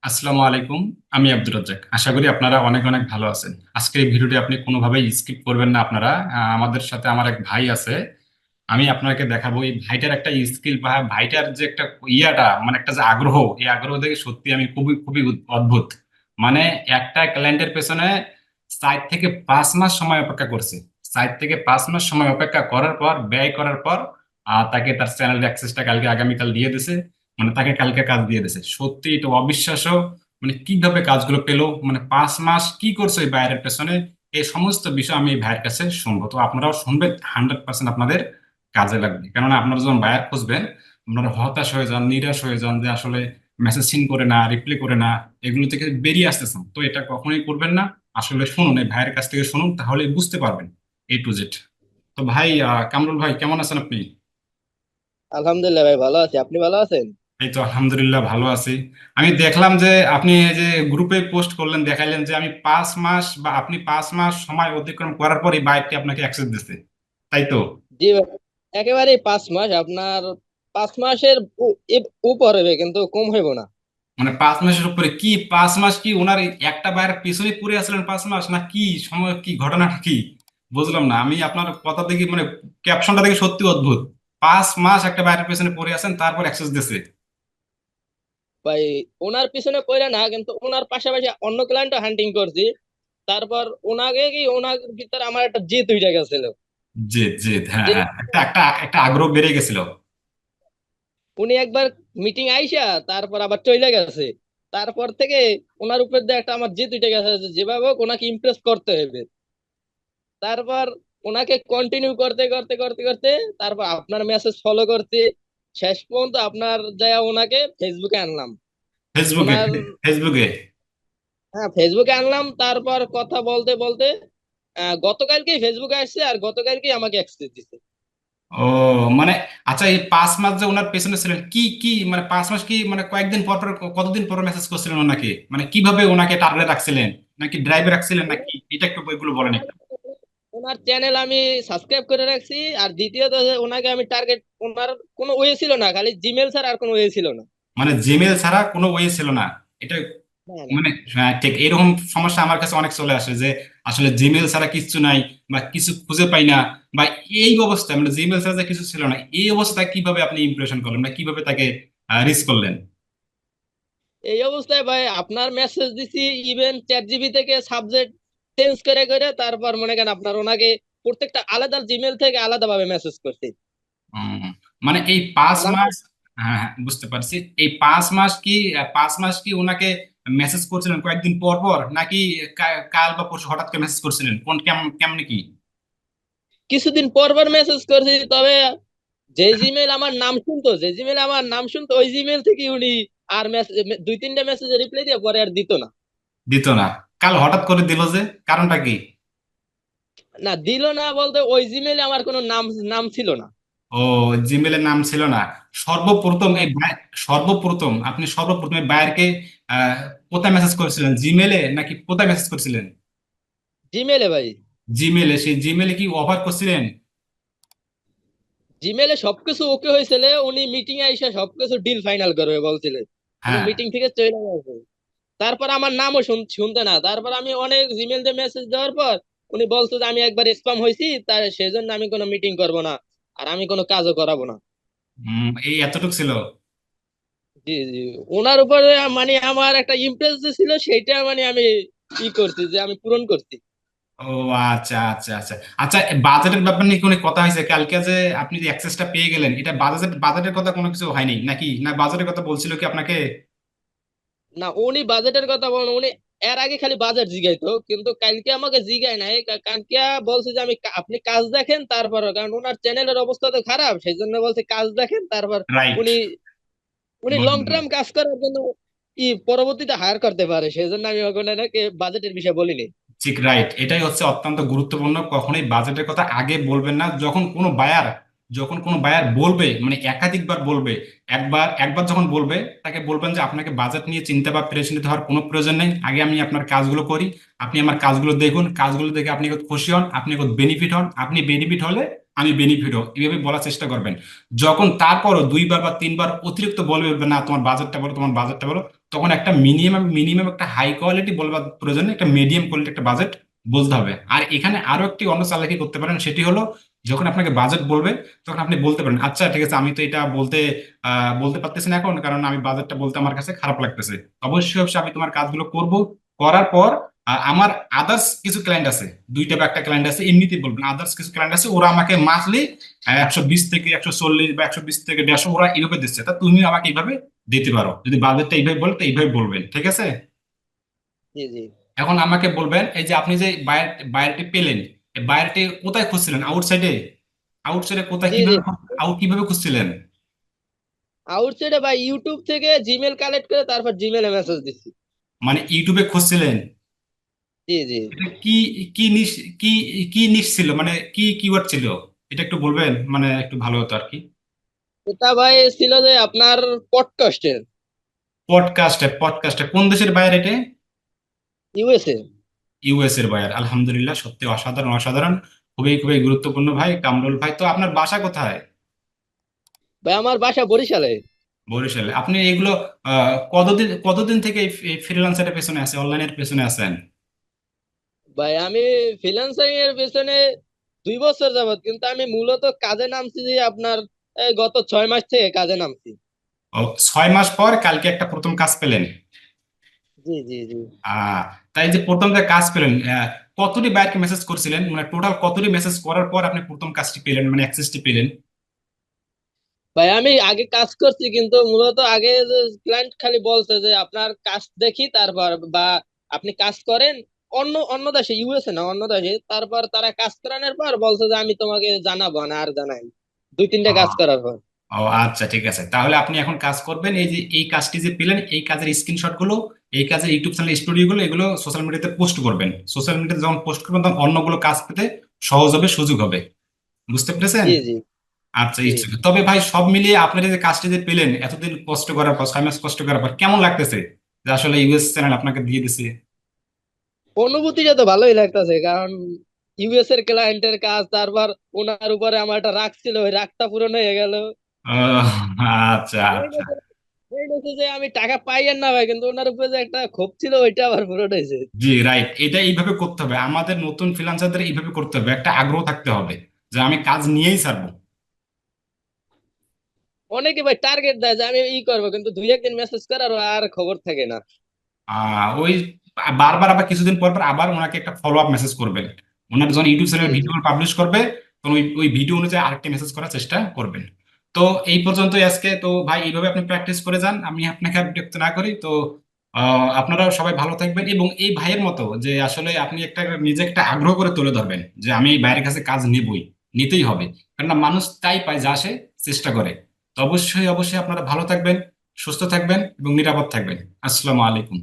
আসসালামু আলাইকুম। আমি আব্দুর রাজ্জাক, আশা করি আপনারা অনেক অনেক ভালো আছেন। আজকের এই ভিডিওটি আপনি কোনোভাবেই স্কিপ করবেন না। আপনারা আমাদের সাথে আমার এক ভাই আছে, আমি আপনাকে দেখাবো এই ভাইটার একটা স্কিল বা ভাইটার যে একটা মানে একটা যে আগ্রহ, এই আগ্রহ দেখে সত্যি আমি খুবই খুবই অদ্ভুত। মানে একটা ক্লায়েন্টের পেছনে 4 থেকে 5 মাস সময় অপেক্ষা করছে। 4 থেকে 5 মাস সময় অপেক্ষা করার পর, ব্যয় করার পর তাকে তার চ্যানেল অ্যাক্সেসটা কালকে আগামীকাল দিয়ে দিছে। মানে তাকে কালকে কাজ দিয়ে দিছে। সত্যি এটা অবিশ্বাস্য। মানে কিভাবে কাজগুলো পেলো, মানে 5 মাস কি করছে এই ভাইয়ের পেছনে, এই সমস্ত বিষয় আমি এই ভাইয়ের কাছে শুনবো। তো আপনারাও শুনবেন, 100% আপনাদের কাজে লাগবে। কেননা আপনারা যখন বায়ার খুঁজবেন, আপনারা হতাশ হয়ে যান, নিরাশ হয়ে যান যে আসলে মেসেজ সিন করে না, রিপ্লাই করে না, এগুলো থেকে বেরিয়ে আসতেছেন। তো এটা কখনোই করবেন না। আসলে শুনুন, এই ভাইয়ের কাছ থেকে শুনুন, তাহলে বুঝতে পারবেন A to Z। তো ভাই, কামরুল ভাই, কেমন আছেন আপনি? আলহামদুলিল্লাহ ভাই, ভালো আছি। আপনি ভালো আছেন? এই তো আলহামদুলিল্লাহ ভালো আছি। আমি দেখলাম যে আপনি এই যে গ্রুপে পোস্ট করলেন, দেখাইলেন যে আমি 5 মাস বা আপনি 5 মাস সময় অতিক্রম করার পর এই বাইকটি আপনাকে অ্যাক্সেস দিচ্ছে, তাই তো? জি ভাই, একেবারে 5 মাস আপনার 5 মাসের উপর হবে, কিন্তু কম হইব না। মানে 5 মাসের উপরে কি? 5 মাস কি ওনার এই একটা বাইরের পিছনে পড়ে আছিলেন 5 মাস, না কি সময়, কি ঘটনাটা কি? বুঝলাম না আমি আপনার কথা দেখি, মানে ক্যাপশনটা দেখে সত্যি অদ্ভুত। 5 মাস একটা বাইরের পেছনে পড়ে আছেন, তারপর অ্যাক্সেস দিছে। ভাই, ওনার পিছনে পড়ে না, কিন্তু ওনার পাশাপাশি অন্য ক্লায়েন্ট হান্টিং করছি। তারপর ওনাকে কি ওনার ভিতরে আমার একটা জিত হয়ে গেছিল জেদ জেদ, হ্যাঁ যে হ্যাঁ, একটা একটা একটা আগ্রহ বেড়ে গেছিল। উনি একবার মিটিং আইসা তারপর আবার চলে গেছে। তারপর থেকে ওনার উপর দিয়ে একটা আমার জিত উঠে গেছে যে যেভাবে হোক ওনাকে ইমপ্রেস করতে হবে। তারপর ওনাকে কন্টিনিউ করতে করতে করতে করতে তারপর আপনার মেসেজ ফলো করতে শেষ পর্যন্ত আপনার যায় ওনাকে ফেসবুকে আনলাম। ফেসবুকে? ওনার ফেসবুকে? হ্যাঁ, ফেসবুকে আনলাম। তারপর কথা বলতে বলতে গতকালকেই ফেসবুকে আসছে আর গতকালকেই আমাকে অ্যাক্সেস দিছে। ও, মানে আচ্ছা, এই 5 মাস যে ওনার পেছনে ছিলেন, কি কি মানে 5 মাস কি মানে কয়েকদিন পর পর, কতদিন পর মেসেজ করছিলেন ওনাকে? মানে কিভাবে ওনাকে টার্গেট রাখছিলেন, নাকি ড্রাইভে রাখছিলেন, নাকি এটা একটু এগুলো বলেন ওনার একটু। ওনার চ্যানেল আমি সাবস্ক্রাইব করে রাখছি। আর দ্বিতীয়ত যে ওনাকে আমি টার্গেট, ওনার কোনো ওয়ে ছিল না, খালি জিমেল ছাড়া আর কোনো ওয়ে ছিল না। মানে জিমেল ছাড়া কোনো ওয়ে ছিল না? এটা হ্যাঁ, না। মানে হ্যাঁ, ঠিক এরকম সমস্যা আমার কাছে অনেক চলে আসে যে আসলে জিমেল ছাড়া কিছু নাই, বা কিছু খুঁজে পাই না, বা এই অবস্থায় মানে জিমেল ছাড়া যে কিছু ছিল না, এই অবস্থায় কিভাবে আপনি ইমপ্রেশন করলেন, বা কিভাবে তাকে রিচ করলেন? এই অবস্থায় ভাই আপনার মেসেজ দিছি, ইভেন চ্যাট জিবি থেকে সাবজেক্ট চেঞ্জ করে করে তারপর মনে করেন আপনার ওনাকে প্রত্যেকটা আলাদা জিমেল থেকে আলাদা ভাবে মেসেজ করছি। উম, মানে এই পাঁচ মানে আমার মাস হ্যাঁ হ্যাঁ, বুঝতে পারছি। এই 5 মাস কি, 5 মাস কি ওনাকে মেসেজ করছিলেন কয়েকদিন পর পর, নাকি কাল বা পরশু হঠাৎ করে মেসেজ করছিলেন, কোন কেমনে কি? কিছুদিন পর পর মেসেজ করছি, তবে যে জিমেল আমার নাম শুনতো ওই জিমেল থেকে উনি আর মেসেজ, দুই তিনটা মেসেজে রিপ্লাই দিয়ে পরে আর দিত না। দিত না? কাল হঠাৎ করে দিল যে, কারণটা কি? না, দিল না বলতে ওই জিমেলে আমার কোনো নাম নাম ছিল না। ও, জিমেলের নাম ছিল না। সর্বপ্রথম হ্যাঁ, সর্বপ্রথম আপনি সর্বপ্রথম এই বায়ারকে আহ কোথায় মেসেজ করেছিলেন, জিমেলে নাকি কোথায় মেসেজ করেছিলেন? জিমেলে ভাই। জিমেলে? সেই জিমেলে কি অফার করছিলেন? জিমেলে সবকিছু ওকে হয়েছিল, উনি মিটিং এ এসে সবকিছু ডিল ফাইনাল করবে বলছিলেন। উনি হ্যাঁ। মিটিং থেকে চলে গেছে। তারপর আমার নামও শুনতে না। তারপর আমি অনেক জিমেল দিয়ে মেসেজ দেওয়ার পর উনি বলতো যে আমি একবার স্প্যাম হয়েছি, তার সেজন্য আমি কোনো মিটিং করব না, আর আমি কোনো কাজও করাবো না। এই এতটুক ছিল? জি জি। ওনার উপরে মানে আমার একটা ইমপ্রেস যে ছিল সেইটা মানে আমি ই করছি, যে আমি পূরণ করছি। ও, আচ্ছা আচ্ছা আচ্ছা আচ্ছা। বাজেটের ব্যাপার নিয়ে কোনো কথা হয়েছে কালকে যে আপনি যে অ্যাক্সেসটা পেয়ে গেলেন, এটা বাজেটের কথা কোনো কিছু হয়নি নাকি? না বাজেটের কথা বলছিল কি আপনাকে? না, উনি বাজেটের কথা বলেন। উনি এর আগে খালি বাজেট জিগাইতো, কিন্তু কালকে আমাকে জিগায় নাই। কালকে বলছে যে আপনি কাজ দেখেন তারপর, কারণ ওনার চ্যানেলের অবস্থা তো খারাপ, সেই জন্য বলছে কাজ দেখেন তারপর। রাইট। উনি উনি লং টার্ম কাজ করার জন্য পরবর্তীতে হায়ার করতে পারে, সেই জন্য আমি ওখানে নাকি বাজেটের বিষয়ে বলিনি। ঠিক, রাইট, এটাই হচ্ছে অত্যন্ত গুরুত্বপূর্ণ। কখনোই বাজেটের কথা আগে বলবেন না। যখন কোনো বায়ার বলবে, মানে একাধিকবার বলবে, একবার একবার যখন বলবে, তাকে বলবেন যে আপনাকে বাজেট নিয়ে চিন্তা বা প্রেশানিত হওয়ার কোনো প্রয়োজন নেই। আগে আমি আপনার কাজগুলো করি, আপনি আমার কাজগুলো দেখুন, কাজগুলো দেখে আপনি কত খুশি হন, আপনি কত বেনিফিট হন, আপনি বেনিফিট হলে আমি বেনিফিট হই, এইভাবে বলার চেষ্টা করবেন। যখন তারপরও 2বার বা 3বার অতিরিক্ত বলবে না তোমার বাজেটটা বলো, তোমার বাজেটটা বলো, তখন একটা মিনিমাম মিনিমাম একটা হাই কোয়ালিটি বলবার প্রয়োজন নেই, একটা মিডিয়াম কোয়ালিটি একটা বাজেট বলতে হবে। আর এখানে আরো একটি অন্য চালাকি করতে পারেন, সেটি হলো যখন আপনাকে বাজেট বলবে তখন আপনি বলতে পারেন, আচ্ছা ঠিক আছে, আমি তো এটা বলতে পারতেছি না এখন, কারণ আমি বাজেটটা বলতে আমার কাছে খারাপ লাগতেছে। অবশ্যই অবশ্যই আমি তোমার কাজগুলো করব, করার পর আমার আদার্স কিছু ক্লায়েন্ট আছে, দুইটা বা একটা ক্লায়েন্ট আছে, এমনিতেই বলবেন আদার্স কিছু ক্লায়েন্ট আছে, ওরা আমাকে মান্থলি 120 থেকে 140 বা 120 থেকে 150 ওরা এইভাবে দিচ্ছে, তা তুমি আমাকে এইভাবে দিতে পারো। যদি বাজেটটা এইভাবে বলে তো এইভাবে বলবেন, ঠিক আছে? জি জি এখন আমাকে বলবেন, এই যে আপনি যে বায়ারটি পেলেন, এই বায়ারটি কোথায় খুঁজছিলেন? আউটসাইডে? আউটসাইডে কোথায়, জি জি কিভাবে কিভাবে খুঁজছিলেন? আউটসাইডে বা ইউটিউব থেকে জিমেল কালেক্ট করে তারপর জিমেলে মেসেজ দিচ্ছি। মানে ইউটিউবে খুঁজছিলেন? জি জি এটা কি, কি নিশ কি কি নিশ ছিল, মানে কি কিওয়ার্ড ছিল? এটা একটু বলবেন, মানে একটু ভালো হতো আর কি। এটা ভাই ছিল যে আপনার পডকাস্টের। পডকাস্টে? পডকাস্টে কোন দেশের বায়ার এটা? ইউএসএ। ইউএস এর বায়ার, আলহামদুলিল্লাহ, সত্যি অসাধারণ অসাধারণ, খুবই খুবই গুরুত্বপূর্ণ ভাই কামরুল ভাই। তো আপনার বাসা কোথায়? ভাই আমার বাসা বরিশালে। বরিশালে। আপনি এগুলো কতদিন কতদিন থেকে এই ফ্রিল্যান্সারের পেছনে আছে, অনলাইনের পেছনে আছেন? ভাই আমি ফ্রিল্যান্সিং এর পেছনে 2 বছর যাবত, কিন্তু আমি মূলত কাজে নামছি যে আপনার এই গত 6 মাস থেকে কাজে নামছি। ও, 6 মাস পর কালকে একটা প্রথম কাজ পেলেন? জি জি জি তাই যে প্রথম যে কাজ পেলেন, কতটি বায়ারকে মেসেজ করছিলেন, মানে টোটাল কতটি মেসেজ করার পর আপনি প্রথম কাজটি পেলেন, মানে অ্যাক্সেসটি পেলেন? ভাই আমি আগে কাজ করছি, কিন্তু মূলত আগে ক্লায়েন্ট খালি বলছে যে আপনার কাজ দেখি তারপর, বা আপনি কাজ করেন অন্য অন্য দেশে, ইউএসএ না অন্য দেশে, তারপর তারা কাজ করানোর পর বলছে যে আমি তোমাকে জানাবো না, আর জানাই 2-3টা কাজ করার পর। ও আচ্ছা, ঠিক আছে, তাহলে আপনি এখন কাজ করবেন, এই যে এই কাজটি যে পেলেন এই কাজের স্ক্রিনশট গুলো, এই কাজের ইউটিউব চ্যানেল স্টুডিও গুলো, এগুলো সোশ্যাল মিডিয়াতে পোস্ট করবেন। সোশ্যাল মিডিয়াতে যখন পোস্ট করবেন তখন অন্যগুলো কাজ পেতে সহজ হবে, সুযোগ হবে। বুঝতে পেরেছেন? জি জি আচ্ছা, জি ইচ্ছুক। তবে ভাই সব মিলিয়ে আপনার এই যে কাজটি যে পেলেন এতদিন কষ্ট করার পর, 6 মাস কষ্ট করার পর, কেমন লাগতেছে যে আসলে ইউএস চ্যানেল আপনাকে দিয়ে দিছে? অনুভূতিটা তো ভালোই লাগতেছে, কারণ ইউএস এর ক্লায়েন্টের কাজ, তারপর ওনার উপরে আমার একটা রাগ ছিল, ওই রাগটা পূরণ হয়ে গেল। আহ, আচ্ছা এই আচ্ছা। হচ্ছে এই হচ্ছে যে আমি টাকা পাই আর না পাই, কিন্তু ওনার উপরে যে একটা ক্ষোভ ছিল ওইটা আবার পূরণ হয়েছে। জি রাইট, এটা এইভাবে করতে হবে, আমাদের নতুন ফ্রিল্যান্সারদের এইভাবে করতে হবে, একটা আগ্রহ থাকতে হবে যে আমি কাজ নিয়েই ছাড়বো। অনেকে ভাই টার্গেট দেয় যে আমি করবো, কিন্তু 2-1 দিন মেসেজ করার আর খবর থাকে না। ওই বারবার আবার কিছুদিন পর পর আবার ওনাকে একটা ফলো আপ মেসেজ করবেন। ওনার যখন ইউটিউব জি চ্যানেল জি ভিডিও পাবলিশ করবে তখন ওই ওই ভিডিও অনুযায়ী আরেকটা মেসেজ করার চেষ্টা করবেন। তো এই পর্যন্তই আজকে। তো ভাই এইভাবে আপনি প্র্যাকটিস করে যান, আমি আপনাকে আর বিরক্ত না করি। তো আপনারাও সবাই ভালো থাকবেন, এবং এই ভাইয়ের মতো যে আসলে আপনি একটা নিজে একটা আগ্রহ করে তুলে ধরবেন যে আমি এই বাইরের কাছে কাজ নিবই, নিতেই হবে। কেননা মানুষ তাই পায় যা সে চেষ্টা করে। তো অবশ্যই অবশ্যই আপনারা ভালো থাকবেন, সুস্থ থাকবেন এবং নিরাপদ থাকবেন। আসসালামু আলাইকুম।